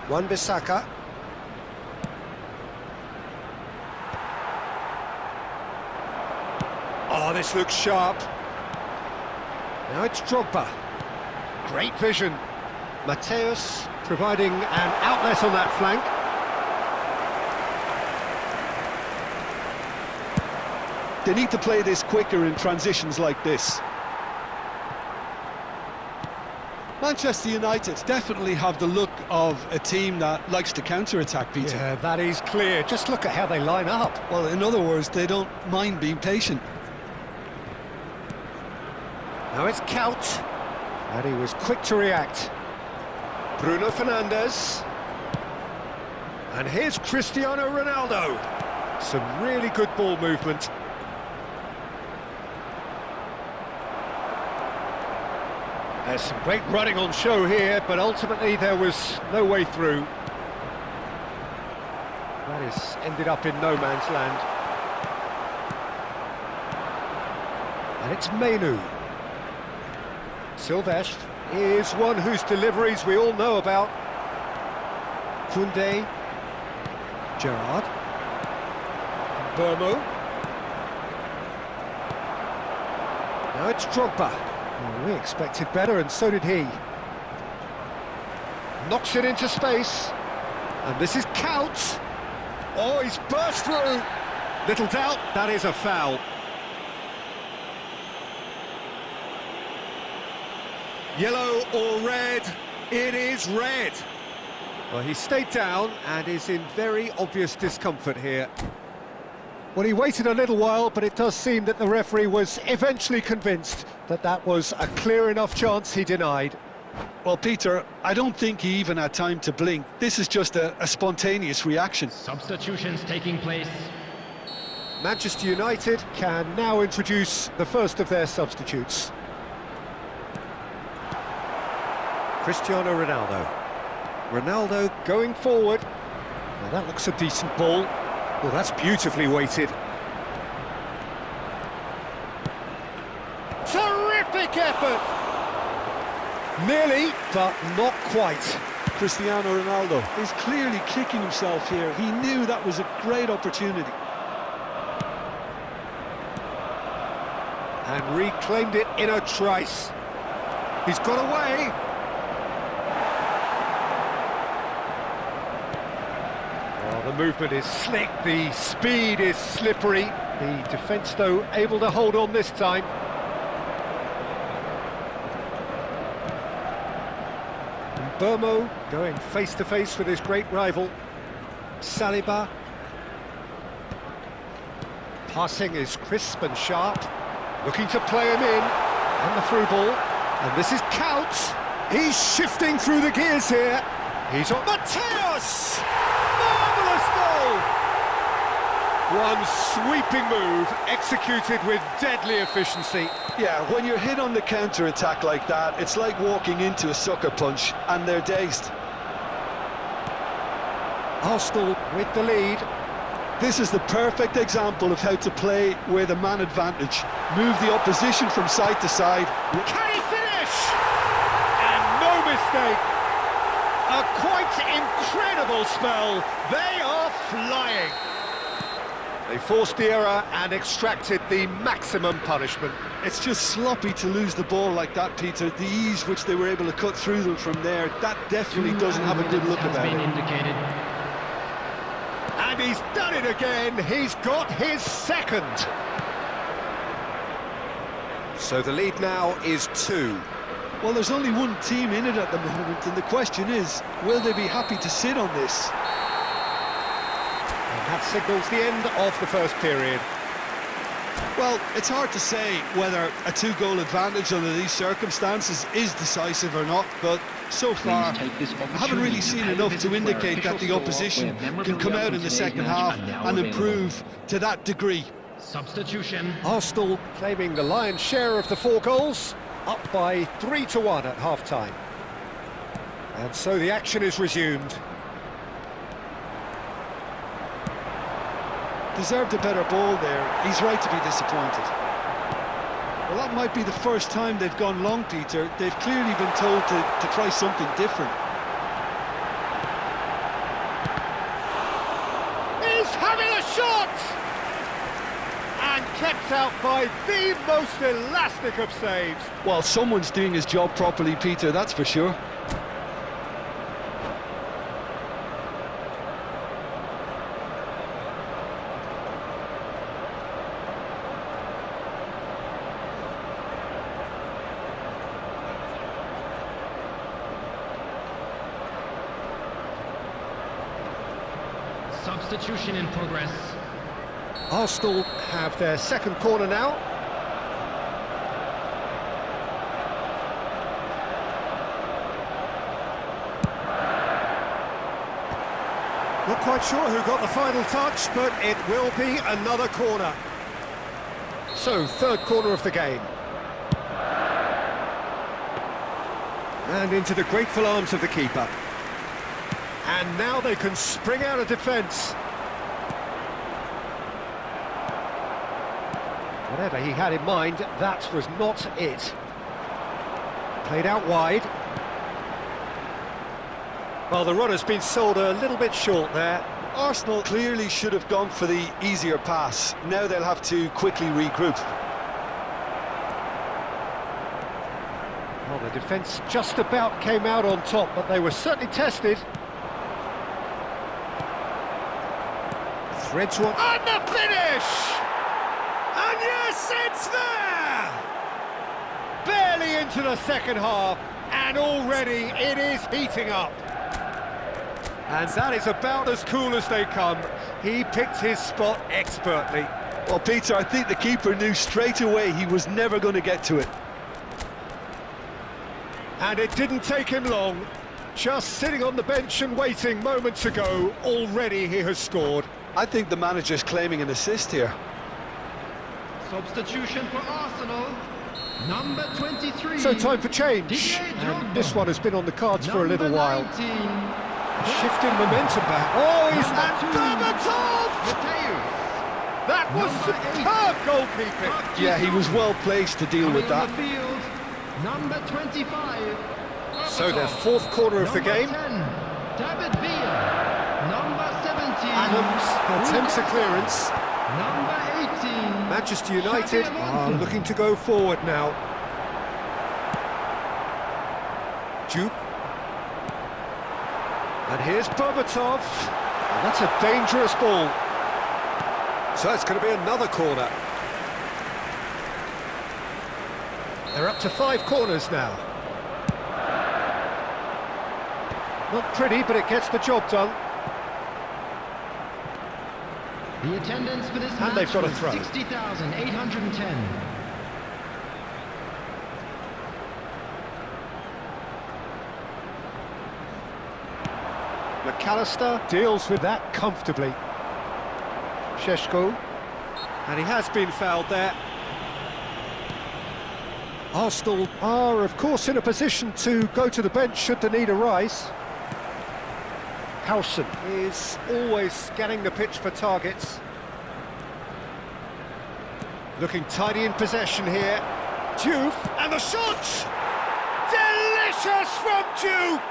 Wan-Bissaka. Oh, this looks sharp. Now it's Drogba. Great vision. Mateus providing an outlet on that flank. They need to play this quicker in transitions like this. Manchester United definitely have the look of a team that likes to counter-attack, Peter. Yeah, that is clear. Just look at how they line up. Well, in other words, they don't mind being patient. Now it's Whattt. And he was quick to react. Bruno Fernandes. And here's Cristiano Ronaldo. Some really good ball movement. There's some great running on show here, but ultimately there was no way through. That has ended up in no man's land. And it's Mainu. Silvestre is one whose deliveries we all know about. Koundé. Gerrard. Burmo. Now it's Drogba. Well, we expected better, and so did he. Knocks it into space. And this is Whattt. Oh, he's burst through. Little doubt, that is a foul. Yellow or red? It is red. Well, he stayed down and is in very obvious discomfort here. Well, he waited a little while, but it does seem that the referee was eventually convinced that that was a clear enough chance he denied. Well, Peter, I don't think he even had time to blink. This is just a spontaneous reaction. Substitutions taking place. Manchester United can now introduce the first of their substitutes. Cristiano Ronaldo. Ronaldo going forward. Now that looks a decent ball. Well, that's beautifully weighted. Terrific effort! Nearly, but not quite. Cristiano Ronaldo is clearly kicking himself here. He knew that was a great opportunity. And reclaimed it in a trice. He's got away. The movement is slick, the speed is slippery. The defence, though, able to hold on this time. And Burmo going face-to-face with his great rival. Saliba. Passing is crisp and sharp. Looking to play him in. And the through ball. And this is Whattt. He's shifting through the gears here. He's on Mateus! Marvellous goal! One sweeping move, executed with deadly efficiency. Yeah, when you're hit on the counter-attack like that, it's like walking into a sucker punch, and they're dazed. Arsenal with the lead. This is the perfect example of how to play with a man advantage. Move the opposition from side to side. Can he finish? And no mistake. A quite incredible spell. They are flying. They forced the error and extracted the maximum punishment. It's just sloppy to lose the ball like that, Peter. The ease which they were able to cut through them from there, that definitely doesn't have a good look about it. And he's done it again. He's got his second. So the lead now is 2. Well, there's only one team in it at the moment, and the question is, will they be happy to sit on this? And that signals the end of the first period. Well, it's hard to say whether a 2-goal advantage under these circumstances is decisive or not, but so far I haven't really seen enough to indicate that the opposition can come out in the second half and improve to that degree. Substitution. Arsenal claiming the lion's share of the 4 goals, up by 3-1 at half-time. And so the action is resumed. Deserved a better ball there. He's right to be disappointed. Well, that might be the first time they've gone long, Peter. They've clearly been told to try something different. shot! And kept out by the most elastic of saves. Well, someone's doing his job properly, Peter, that's for sure. Substitution in progress. Arsenal have their second corner now. Not quite sure who got the final touch, but it will be another corner. So, third corner of the game. And into the grateful arms of the keeper. And now they can spring out of defence. Whatever he had in mind, that was not it. Played out wide. Well, the run has been sold a little bit short there. Arsenal clearly should have gone for the easier pass. Now they'll have to quickly regroup. Well, the defence just about came out on top, but they were certainly tested. Threads one. And the finish! And yes, it's there! Barely into the second half, and already it is heating up. And that is about as cool as they come. He picked his spot expertly. Well, Peter, I think the keeper knew straight away he was never going to get to it. And it didn't take him long. Just sitting on the bench and waiting moments ago, already he has scored. I think the manager's claiming an assist here. Substitution for Arsenal. Number 23. So time for change. And this one has been on the cards for a little while. 19. Shifting momentum back. Oh, he's had Berbatov! That was superb goalkeeping. Yeah, he was well placed to deal with that. Number 25. So their fourth corner of the game. 10, David Villa. Number 17. Adams attempts a clearance. Number 18. Manchester United are looking to go forward now. Jupe. And here's Berbatov. And that's a dangerous ball. So it's going to be another corner. They're up to 5 corners now. Not pretty, but it gets the job done. The attendance for this And match they've got a was throw. 60,810. McAllister deals with that comfortably. Šeško, and he has been fouled there. Arsenal are, of course, in a position to go to the bench should the need arise. Howson is always scanning the pitch for targets. Looking tidy in possession here. Diouf, and the shot! Delicious from Diouf!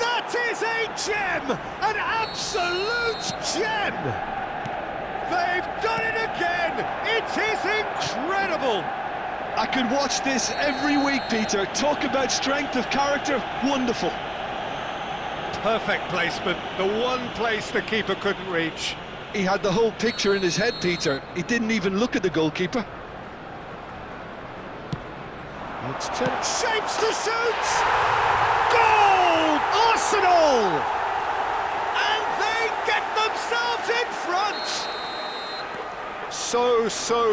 That is a gem! An absolute gem! They've done it again! It is incredible! I could watch this every week, Peter. Talk about strength of character, wonderful. Perfect placement, the one place the keeper couldn't reach. He had the whole picture in his head, Peter. He didn't even look at the goalkeeper. It's shapes to shoot! Goal! Arsenal! And they get themselves in front! So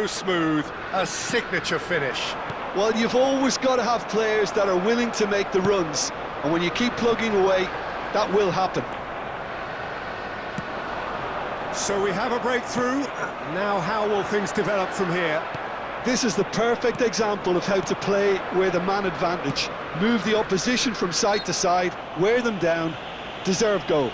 smooth, a signature finish. Well, you've always got to have players that are willing to make the runs. And when you keep plugging away, that will happen. So we have a breakthrough. Now how will things develop from here? This is the perfect example of how to play with a man advantage. Move the opposition from side to side, wear them down, deserve goal.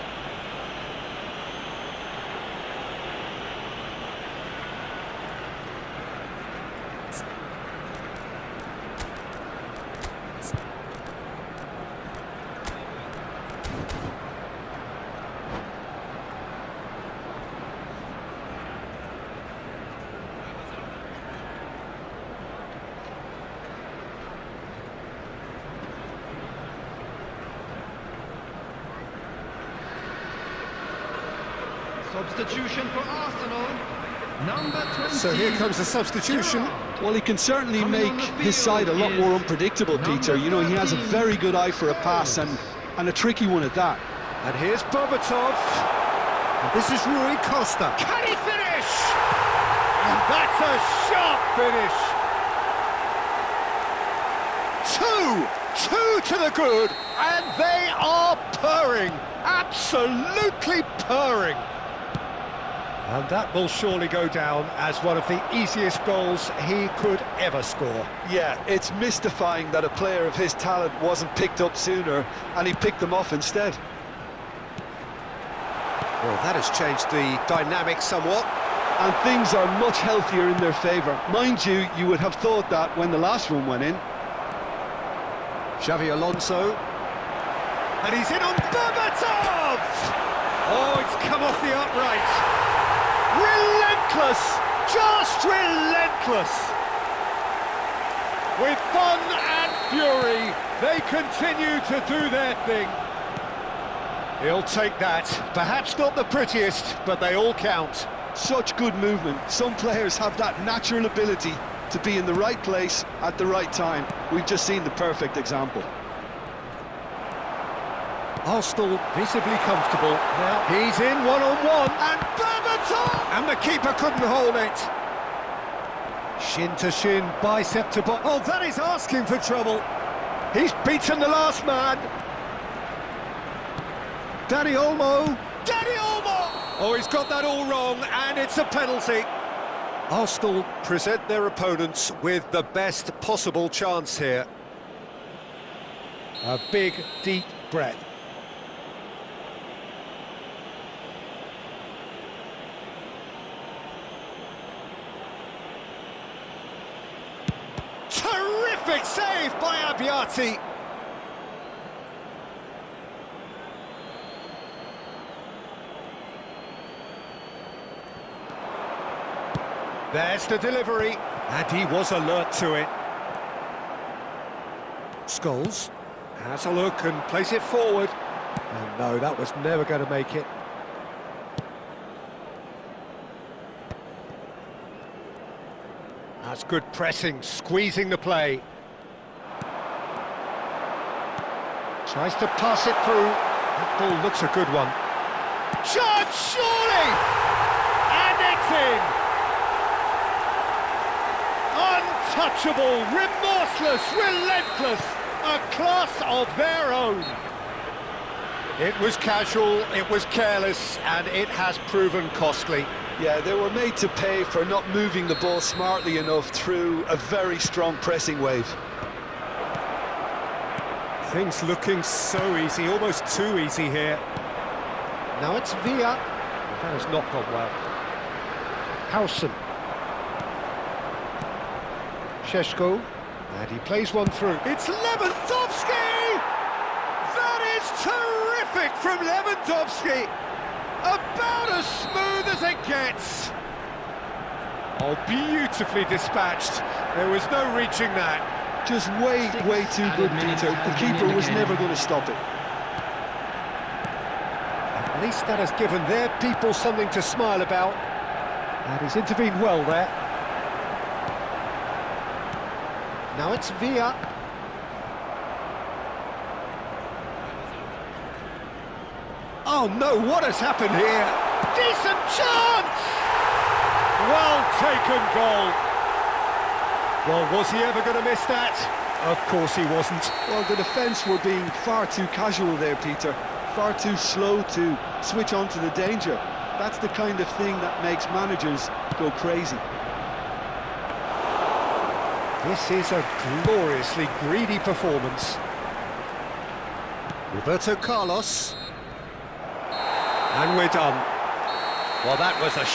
Substitution for Arsenal. Number 20. So here comes the substitution. Well, he can certainly make his side a lot more unpredictable, Peter. You know, he has a very good eye for a pass and a tricky one at that. And here's Berbatov. And this is Rui Costa. Can he finish? And that's a sharp finish. Two to the good, and they are purring, absolutely purring. And that will surely go down as one of the easiest goals he could ever score. Yeah, it's mystifying that a player of his talent wasn't picked up sooner, and he picked them off instead. Well, that has changed the dynamic somewhat. And things are much healthier in their favour. Mind you, you would have thought that when the last one went in. Xavi Alonso. And he's in on Berbatov! Oh, it's come off the upright. Relentless! Just relentless! With fun and fury, they continue to do their thing. He'll take that. Perhaps not the prettiest, but they all count. Such good movement. Some players have that natural ability to be in the right place at the right time. We've just seen the perfect example. Arsenal visibly comfortable. Now he's in one-on-one, and Berbatov! And the keeper couldn't hold it. Shin to shin, bicep to bicep. Oh, that is asking for trouble. He's beaten the last man. Dani Olmo! Oh, he's got that all wrong, and it's a penalty. Arsenal present their opponents with the best possible chance here. A big, deep breath. Terrific save by Abbiati. There's the delivery, and he was alert to it. Scholes has a look and plays it forward. And no, that was never going to make it. That's good pressing, squeezing the play. Tries to pass it through. That ball looks a good one. Shot, surely! And it's in! Untouchable, remorseless, relentless, a class of their own. It was casual, it was careless, and it has proven costly. Yeah, they were made to pay for not moving the ball smartly enough through a very strong pressing wave. Things looking so easy, almost too easy here. Now it's Villa. That has not gone well. Howson. Sheshko, and he plays one through. It's Lewandowski! That is terrific from Lewandowski! About as smooth as it gets. Oh, beautifully dispatched. There was no reaching that. Just way too good, Peter. The keeper was never going to stop it. At least that has given their people something to smile about. And he's intervened well there. Now it's Villa. Oh no, what has happened here? Decent chance! Well taken goal. Well, was he ever going to miss that? Of course he wasn't. Well, the defence were being far too casual there, Peter. Far too slow to switch on to the danger. That's the kind of thing that makes managers go crazy. This is a gloriously greedy performance. Roberto Carlos. And we're done. Well, that was a